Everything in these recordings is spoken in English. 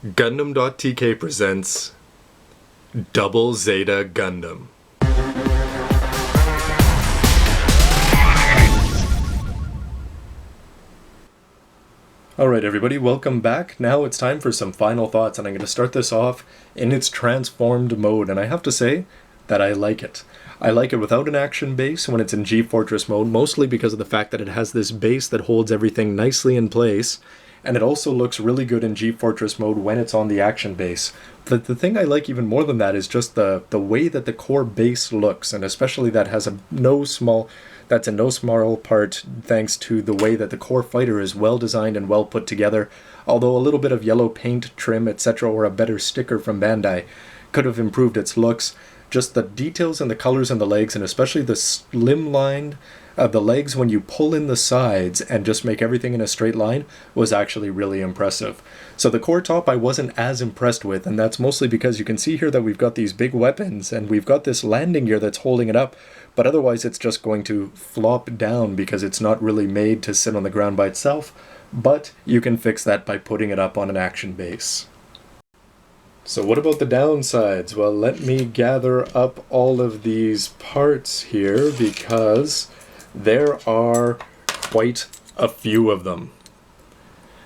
Gundam.tk presents ZZ Gundam. Alright everybody, welcome back. Now it's time for some final thoughts, and I'm going to start this off in its transformed mode, and I have to say that I like it. I like it without an action base when it's in G-Fortress mode, mostly because of the fact that it has this base that holds everything nicely in place, and it also looks really good in G-Fortress mode when it's on the action base. But the thing I like even more than that is just the way that the core base looks, and especially that's in no small part thanks to the way that the core fighter is well designed and well put together, although a little bit of yellow paint, trim, etc. or a better sticker from Bandai could have improved its looks. Just the details and the colors and the legs, and especially the slim line of the legs when you pull in the sides and just make everything in a straight line, was actually really impressive. So the core top I wasn't as impressed with, and that's mostly because you can see here that we've got these big weapons and we've got this landing gear that's holding it up, but otherwise it's just going to flop down because it's not really made to sit on the ground by itself, but you can fix that by putting it up on an action base. So what about the downsides? Well, let me gather up all of these parts here because there are quite a few of them.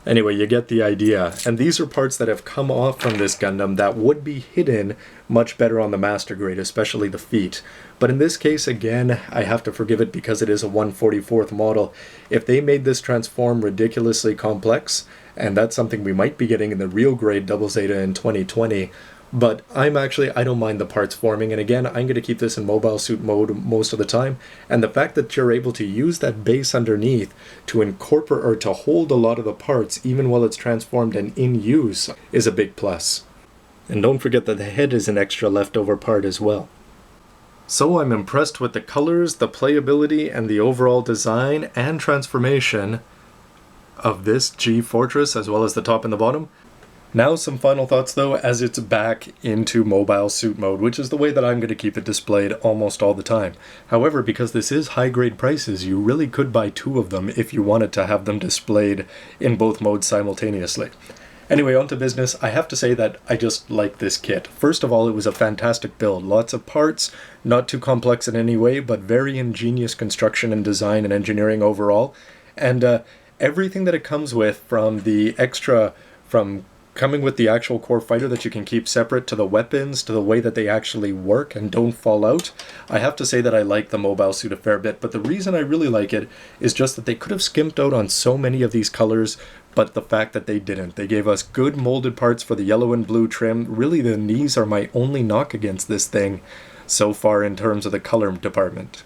Anyway, you get the idea. And these are parts that have come off from this Gundam that would be hidden much better on the master grade, especially the feet. But in this case, again, I have to forgive it because it is a 1/44th model. If they made this transform ridiculously complex, and that's something we might be getting in the real grade Double Zeta in 2020, but I don't mind the parts forming, and again, I'm going to keep this in mobile suit mode most of the time, and the fact that you're able to use that base underneath to incorporate or to hold a lot of the parts even while it's transformed and in use is a big plus. And don't forget that the head is an extra leftover part as well. So I'm impressed with the colors, the playability, and the overall design and transformation of this G-Fortress, as well as the top and the bottom. Now some final thoughts though, as it's back into mobile suit mode, which is the way that I'm going to keep it displayed almost all the time. However, because this is high grade prices, you really could buy two of them if you wanted to have them displayed in both modes simultaneously. Anyway, on to business. I have to say that I just like this kit. First of all, it was a fantastic build. Lots of parts, not too complex in any way, but very ingenious construction and design and engineering overall. And everything that it comes with, from the extra, from coming with the actual core fighter that you can keep separate, to the weapons, to the way that they actually work and don't fall out, I have to say that I like the mobile suit a fair bit. But the reason I really like it is just that they could have skimped out on so many of these colors, but the fact that they didn't. They gave us good molded parts for the yellow and blue trim. Really, the knees are my only knock against this thing so far in terms of the color department.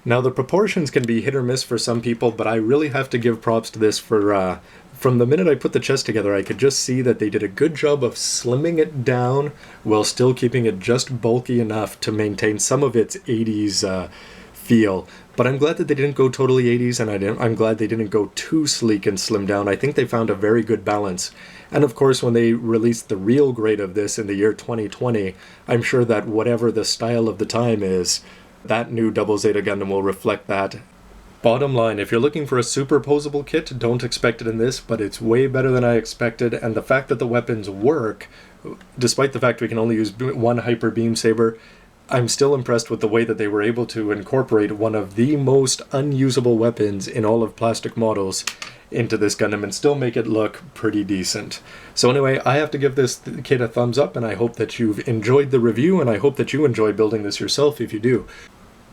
Now, the proportions can be hit or miss for some people, but I really have to give props to this for, from the minute I put the chest together, I could just see that they did a good job of slimming it down while still keeping it just bulky enough to maintain some of its 80s feel. But I'm glad that they didn't go totally 80s, and I'm glad they didn't go too sleek and slim down. I think they found a very good balance. And of course, when they released the real grade of this in the year 2020, I'm sure that whatever the style of the time is, that new Double Zeta Gundam will reflect that. Bottom line, if you're looking for a superposable kit, don't expect it in this, but it's way better than I expected, and the fact that the weapons work, despite the fact we can only use one Hyper Beam Saber, I'm still impressed with the way that they were able to incorporate one of the most unusable weapons in all of plastic models into this Gundam and still make it look pretty decent. So anyway, I have to give this kit a thumbs up, and I hope that you've enjoyed the review, and I hope that you enjoy building this yourself if you do.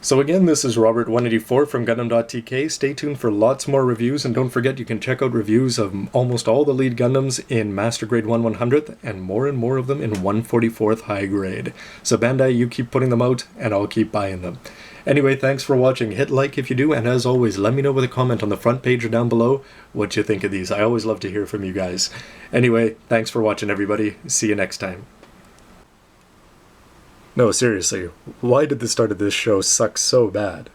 So again, this is Robert184 from Gundam.tk. Stay tuned for lots more reviews, and don't forget you can check out reviews of almost all the lead Gundams in Master Grade 1/100th, and more of them in 1/44th high grade. So Bandai, you keep putting them out, and I'll keep buying them. Anyway, thanks for watching. Hit like if you do, and as always, let me know with a comment on the front page or down below what you think of these. I always love to hear from you guys. Anyway, thanks for watching, everybody. See you next time. No, seriously, why did the start of this show suck so bad?